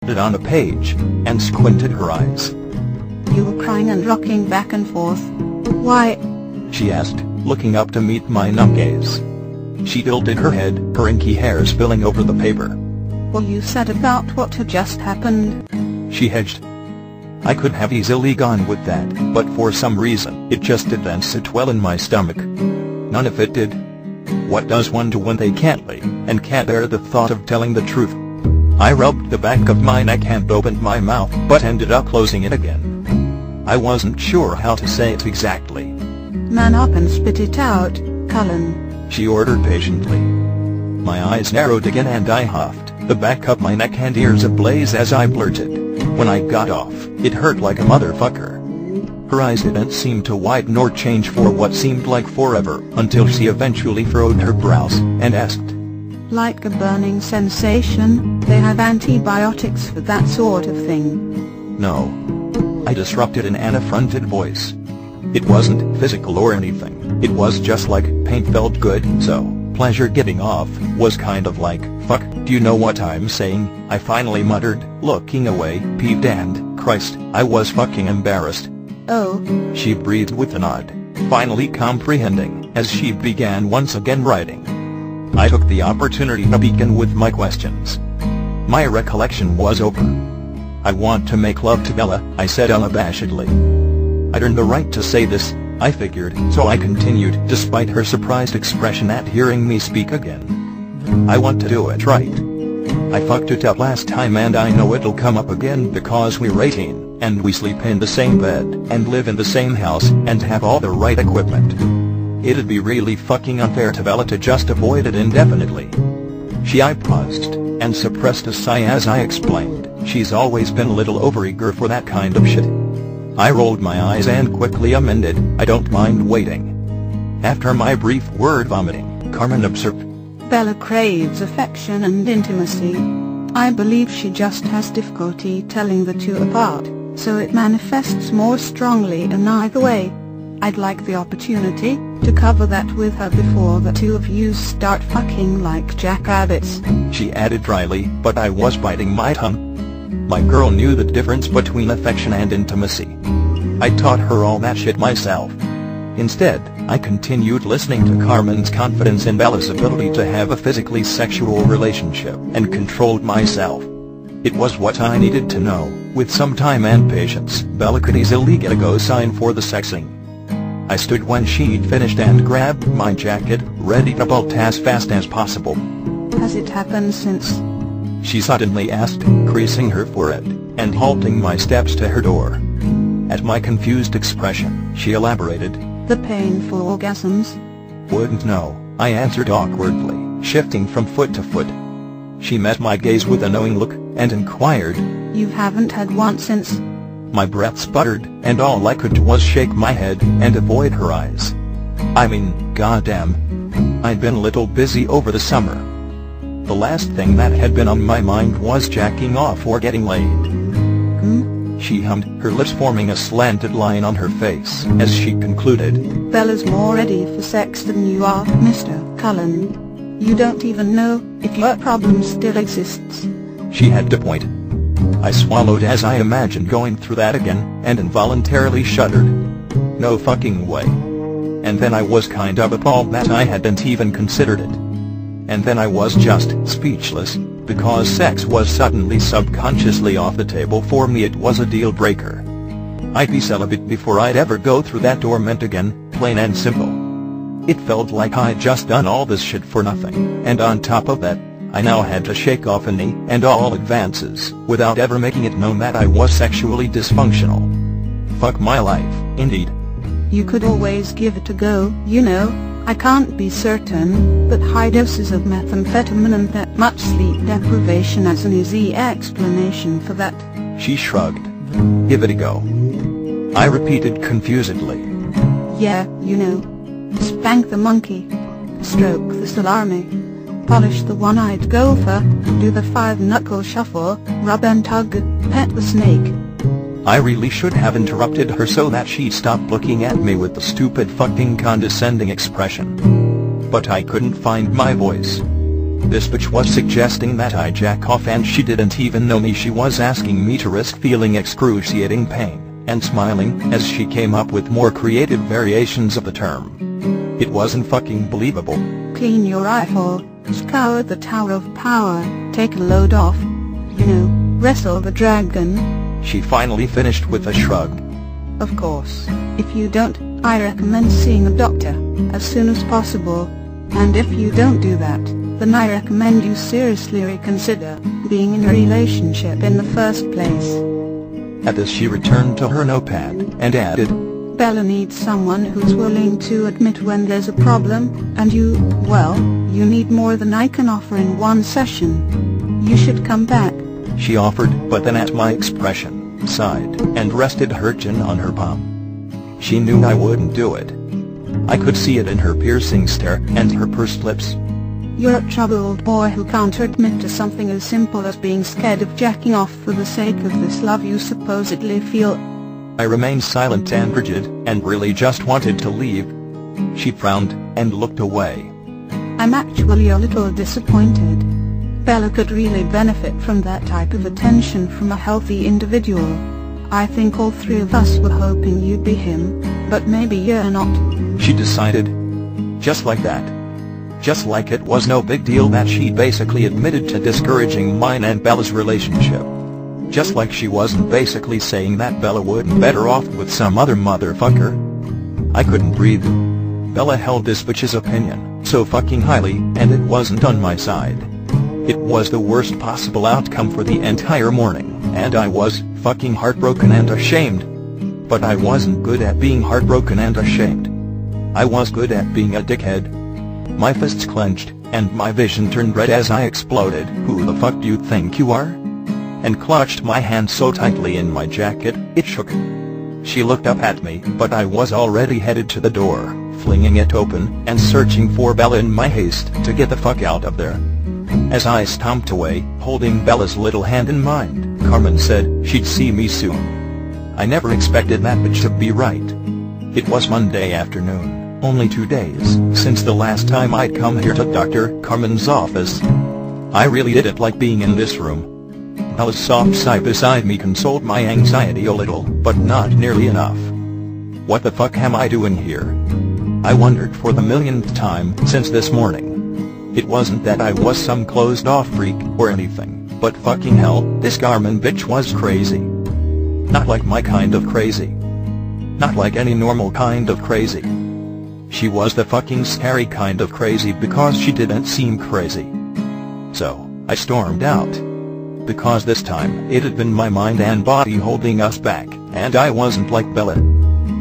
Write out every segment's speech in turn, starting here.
it on a page, and squinted her eyes. You were crying and rocking back and forth. Why? She asked, looking up to meet my numb gaze. She tilted her head, her inky hair spilling over the paper. Well, you said about what had just happened. She hedged. I could have easily gone with that, but for some reason, it just didn't sit well in my stomach. None of it did. What does one do when they can't lie, and can't bear the thought of telling the truth? I rubbed the back of my neck and opened my mouth, but ended up closing it again. I wasn't sure how to say it exactly. Man up and spit it out, Cullen, she ordered patiently. My eyes narrowed again and I huffed, the back of my neck and ears ablaze as I blurted. When I got off, it hurt like a motherfucker. Her eyes didn't seem to widen or change for what seemed like forever, until she eventually furrowed her brows, and asked. Like a burning sensation? They have antibiotics for that sort of thing. No. I disrupted in an affronted voice. It wasn't physical or anything, it was just like, pain felt good, so, pleasure getting off, was kind of like, fuck, do you know what I'm saying? I finally muttered, looking away, peeved and, Christ, I was fucking embarrassed. Oh. She breathed with a nod, finally comprehending, as she began once again writing. I took the opportunity to begin with my questions. My recollection was over. I want to make love to Bella, I said unabashedly. I'd earned the right to say this, I figured, so I continued despite her surprised expression at hearing me speak again. I want to do it right. I fucked it up last time and I know it'll come up again because we're 18. And we sleep in the same bed, and live in the same house, and have all the right equipment. It'd be really fucking unfair to Bella to just avoid it indefinitely. I paused, and suppressed a sigh as I explained, she's always been a little overeager for that kind of shit. I rolled my eyes and quickly amended, I don't mind waiting. After my brief word vomiting, Carmen observed. Bella craves affection and intimacy. I believe she just has difficulty telling the two apart. So it manifests more strongly in either way. I'd like the opportunity to cover that with her before the two of you start fucking like jackrabbits, she added dryly, but I was biting my tongue. My girl knew the difference between affection and intimacy. I taught her all that shit myself. Instead, I continued listening to Carmen's confidence in Bella's ability to have a physically sexual relationship and controlled myself. It was what I needed to know. With some time and patience, Bella could easily get a go sign for the sexing. I stood when she'd finished and grabbed my jacket, ready to bolt as fast as possible. Has it happened since? She suddenly asked, creasing her forehead, and halting my steps to her door. At my confused expression, she elaborated. The painful orgasms? Wouldn't know, I answered awkwardly, shifting from foot to foot. She met my gaze with a knowing look, and inquired. You haven't had one since? My breath sputtered, and all I could do was shake my head and avoid her eyes. I mean, goddamn. I'd been a little busy over the summer. The last thing that had been on my mind was jacking off or getting laid. She hummed, her lips forming a slanted line on her face, as she concluded. Bella's more ready for sex than you are, Mr. Cullen. You don't even know if your problem still exists. She had to point. I swallowed as I imagined going through that again, and involuntarily shuddered. No fucking way. And then I was kind of appalled that I hadn't even considered it. And then I was just speechless, because sex was suddenly subconsciously off the table for me. It was a deal breaker. I'd be celibate before I'd ever go through that torment again, plain and simple. It felt like I'd just done all this shit for nothing, and on top of that, I now had to shake off any and all advances, without ever making it known that I was sexually dysfunctional. Fuck my life, indeed. You could always give it a go, you know. I can't be certain, but high doses of methamphetamine and that much sleep deprivation is an easy explanation for that. She shrugged. Give it a go. I repeated confusedly. Yeah, you know. Spank the monkey. Stroke the salami. Polish the one-eyed gopher. Do the five-knuckle shuffle. Rub and tug. Pet the snake. I really should have interrupted her so that she'd stop looking at me with the stupid fucking condescending expression. But I couldn't find my voice. This bitch was suggesting that I jack off, and she didn't even know me. She was asking me to risk feeling excruciating pain, and smiling as she came up with more creative variations of the term. It wasn't fucking believable. Clean your rifle, scour the Tower of Power, take a load off. You know, wrestle the dragon. She finally finished with a shrug. Of course, if you don't, I recommend seeing a doctor as soon as possible. And if you don't do that, then I recommend you seriously reconsider being in a relationship in the first place. At this she returned to her notepad, and added, Bella needs someone who's willing to admit when there's a problem, and you need more than I can offer in one session. You should come back. She offered, but then at my expression, sighed, and rested her chin on her palm. She knew I wouldn't do it. I could see it in her piercing stare and her pursed lips. You're a troubled boy who can't admit to something as simple as being scared of jacking off for the sake of this love you supposedly feel. I remained silent and rigid, and really just wanted to leave. She frowned, and looked away. I'm actually a little disappointed. Bella could really benefit from that type of attention from a healthy individual. I think all three of us were hoping you'd be him, but maybe you're not. She decided. Just like that. Just like it was no big deal that she basically admitted to discouraging mine and Bella's relationship. Just like she wasn't basically saying that Bella would be better off with some other motherfucker. I couldn't breathe. Bella held this bitch's opinion so fucking highly, and it wasn't on my side. It was the worst possible outcome for the entire morning, and I was fucking heartbroken and ashamed. But I wasn't good at being heartbroken and ashamed. I was good at being a dickhead. My fists clenched, and my vision turned red as I exploded. Who the fuck do you think you are? And clutched my hand so tightly in my jacket, it shook. She looked up at me, but I was already headed to the door, flinging it open, and searching for Bella in my haste to get the fuck out of there. As I stomped away, holding Bella's little hand in mine, Carmen said she'd see me soon. I never expected that bitch to be right. It was Monday afternoon, only 2 days since the last time I'd come here to Dr. Carmen's office. I really didn't like being in this room. Bella's soft sigh beside me consoled my anxiety a little, but not nearly enough. What the fuck am I doing here? I wondered for the millionth time since this morning. It wasn't that I was some closed-off freak or anything, but fucking hell, this Carmen bitch was crazy. Not like my kind of crazy. Not like any normal kind of crazy. She was the fucking scary kind of crazy because she didn't seem crazy. So, I stormed out. Because this time, it had been my mind and body holding us back, and I wasn't like Bella.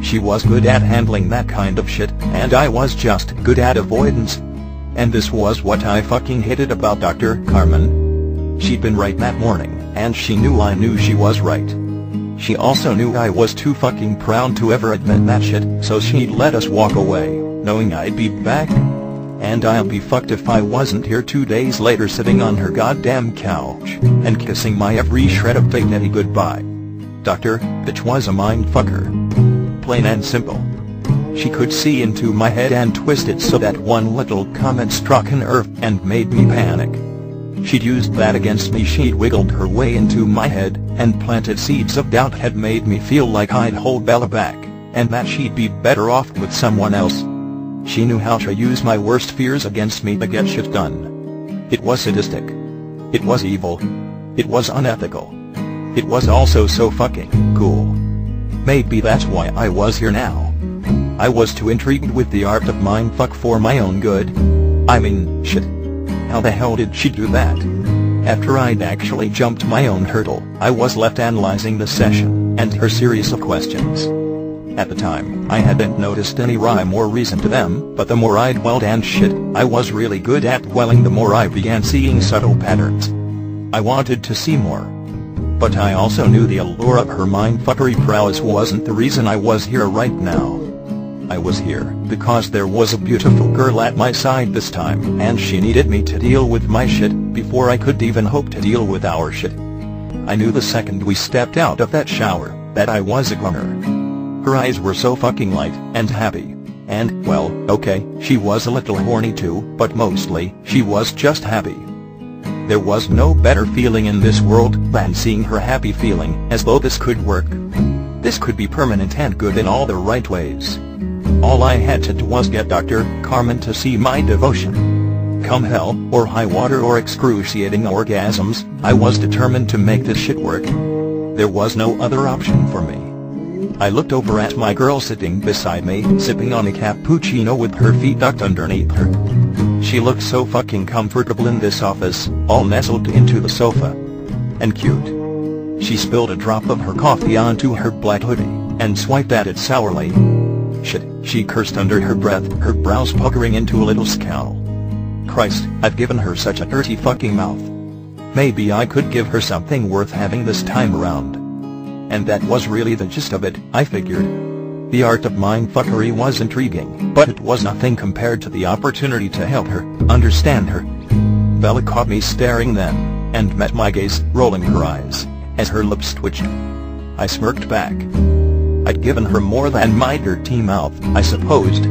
She was good at handling that kind of shit, and I was just good at avoidance. And this was what I fucking hated about Dr. Carmen. She'd been right that morning, and she knew I knew she was right. She also knew I was too fucking proud to ever admit that shit, so she'd let us walk away, knowing I'd be back. And I'll be fucked if I wasn't here 2 days later sitting on her goddamn couch, and kissing my every shred of dignity goodbye. Dr. Bitch was a mindfucker. Plain and simple. She could see into my head and twist it so that one little comment struck a nerve and made me panic. She'd used that against me. She'd wiggled her way into my head, and planted seeds of doubt had made me feel like I'd hold Bella back, and that she'd be better off with someone else. She knew how to use my worst fears against me to get shit done. It was sadistic. It was evil. It was unethical. It was also so fucking cool. Maybe that's why I was here now. I was too intrigued with the art of mindfuck for my own good. I mean, shit. How the hell did she do that? After I'd actually jumped my own hurdle, I was left analyzing the session, and her series of questions. At the time, I hadn't noticed any rhyme or reason to them, but the more I dwelled and shit, I was really good at dwelling, the more I began seeing subtle patterns. I wanted to see more. But I also knew the allure of her mindfuckery prowess wasn't the reason I was here right now. I was here because there was a beautiful girl at my side this time, and she needed me to deal with my shit before I could even hope to deal with our shit. I knew the second we stepped out of that shower that I was a goner. Her eyes were so fucking light and happy. And, well, okay, she was a little horny too, but mostly, she was just happy. There was no better feeling in this world than seeing her happy, feeling as though this could work. This could be permanent and good in all the right ways. All I had to do was get Dr. Carmen to see my devotion. Come hell, or high water, or excruciating orgasms, I was determined to make this shit work. There was no other option for me. I looked over at my girl sitting beside me, sipping on a cappuccino with her feet tucked underneath her. She looked so fucking comfortable in this office, all nestled into the sofa. And cute. She spilled a drop of her coffee onto her black hoodie, and swiped at it sourly. Shit, she cursed under her breath, her brows puckering into a little scowl. Christ, I've given her such a dirty fucking mouth. Maybe I could give her something worth having this time around. And that was really the gist of it, I figured. The art of mindfuckery was intriguing, but it was nothing compared to the opportunity to help her, understand her. Bella caught me staring then, and met my gaze, rolling her eyes, as her lips twitched. I smirked back. I'd given her more than my dirty mouth, I supposed.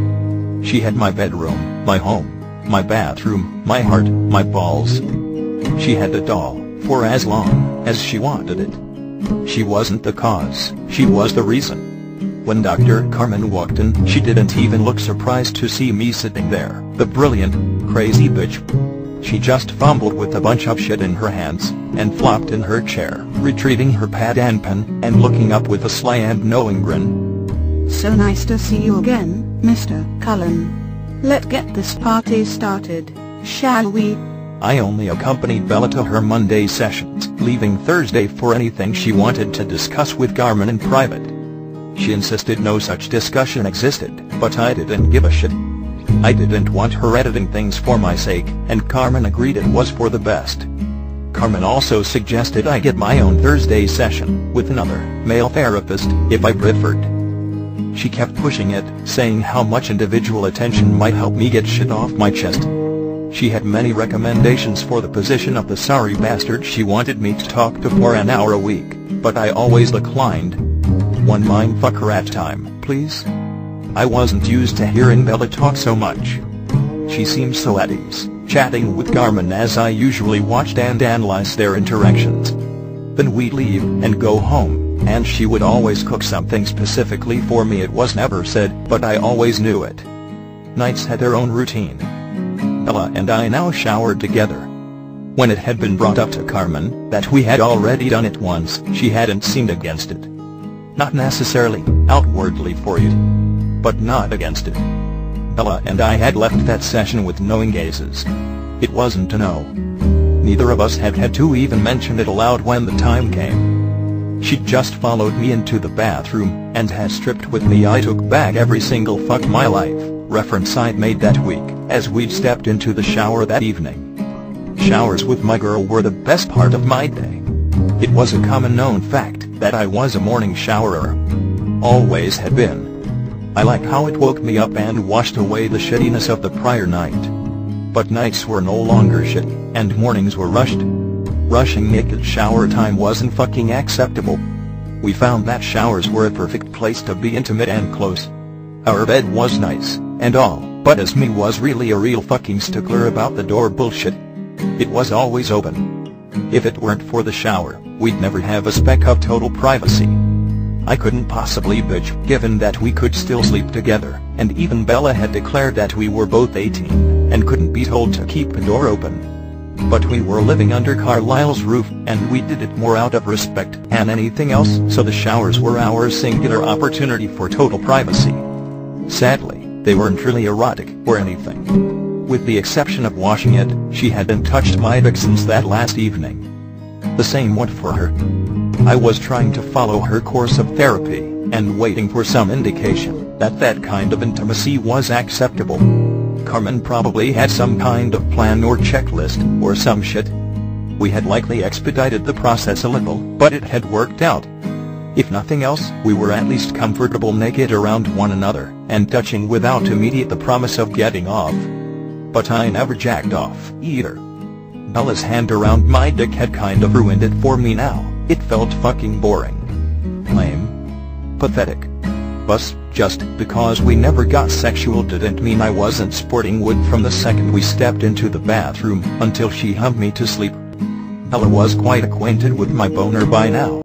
She had my bedroom, my home, my bathroom, my heart, my balls. She had it all, for as long as she wanted it. She wasn't the cause, she was the reason. When Dr. Carmen walked in, she didn't even look surprised to see me sitting there, the brilliant, crazy bitch. She just fumbled with a bunch of shit in her hands, and flopped in her chair, retrieving her pad and pen, and looking up with a sly and knowing grin. So nice to see you again, Mr. Cullen. Let's get this party started, shall we? I only accompanied Bella to her Monday sessions, leaving Thursday for anything she wanted to discuss with Carmen in private. She insisted no such discussion existed, but I didn't give a shit. I didn't want her editing things for my sake, and Carmen agreed it was for the best. Carmen also suggested I get my own Thursday session, with another, male therapist, if I preferred. She kept pushing it, saying how much individual attention might help me get shit off my chest. She had many recommendations for the position of the sorry bastard she wanted me to talk to for an hour a week, but I always declined. One mindfucker at a time, please. I wasn't used to hearing Bella talk so much. She seemed so at ease, chatting with Carmen as I usually watched and analyzed their interactions. Then we'd leave and go home, and she would always cook something specifically for me. It was never said, but I always knew it. Nights had their own routine. Bella and I now showered together. When it had been brought up to Carmen that we had already done it once, she hadn't seemed against it. Not necessarily outwardly for it, but not against it. Bella and I had left that session with knowing gazes. It wasn't a no. Neither of us had had to even mention it aloud when the time came. She just followed me into the bathroom, and had stripped with me. I took back every single fuck my life reference I'd made that week, as we'd stepped into the shower that evening. Showers with my girl were the best part of my day. It was a common known fact that I was a morning showerer. Always had been. I liked how it woke me up and washed away the shittiness of the prior night. But nights were no longer shitty, and mornings were rushed. Rushing naked shower time wasn't fucking acceptable. We found that showers were a perfect place to be intimate and close. Our bed was nice, and all, but Esme was really a real fucking stickler about the door bullshit. It was always open. If it weren't for the shower, we'd never have a speck of total privacy. I couldn't possibly bitch, given that we could still sleep together, and even Bella had declared that we were both 18, and couldn't be told to keep the door open. But we were living under Carlisle's roof, and we did it more out of respect than anything else, so the showers were our singular opportunity for total privacy. Sadly, they weren't really erotic or anything. With the exception of washing it, she hadn't touched my dick since that last evening. The same went for her. I was trying to follow her course of therapy, and waiting for some indication that that kind of intimacy was acceptable. Carmen probably had some kind of plan or checklist, or some shit. We had likely expedited the process a little, but it had worked out. If nothing else, we were at least comfortable naked around one another, and touching without immediate promise of getting off. But I never jacked off, either. Bella's hand around my dick had kind of ruined it for me now. It felt fucking boring. Lame. Pathetic. But just because we never got sexual didn't mean I wasn't sporting wood from the second we stepped into the bathroom until she humped me to sleep. Ella was quite acquainted with my boner by now.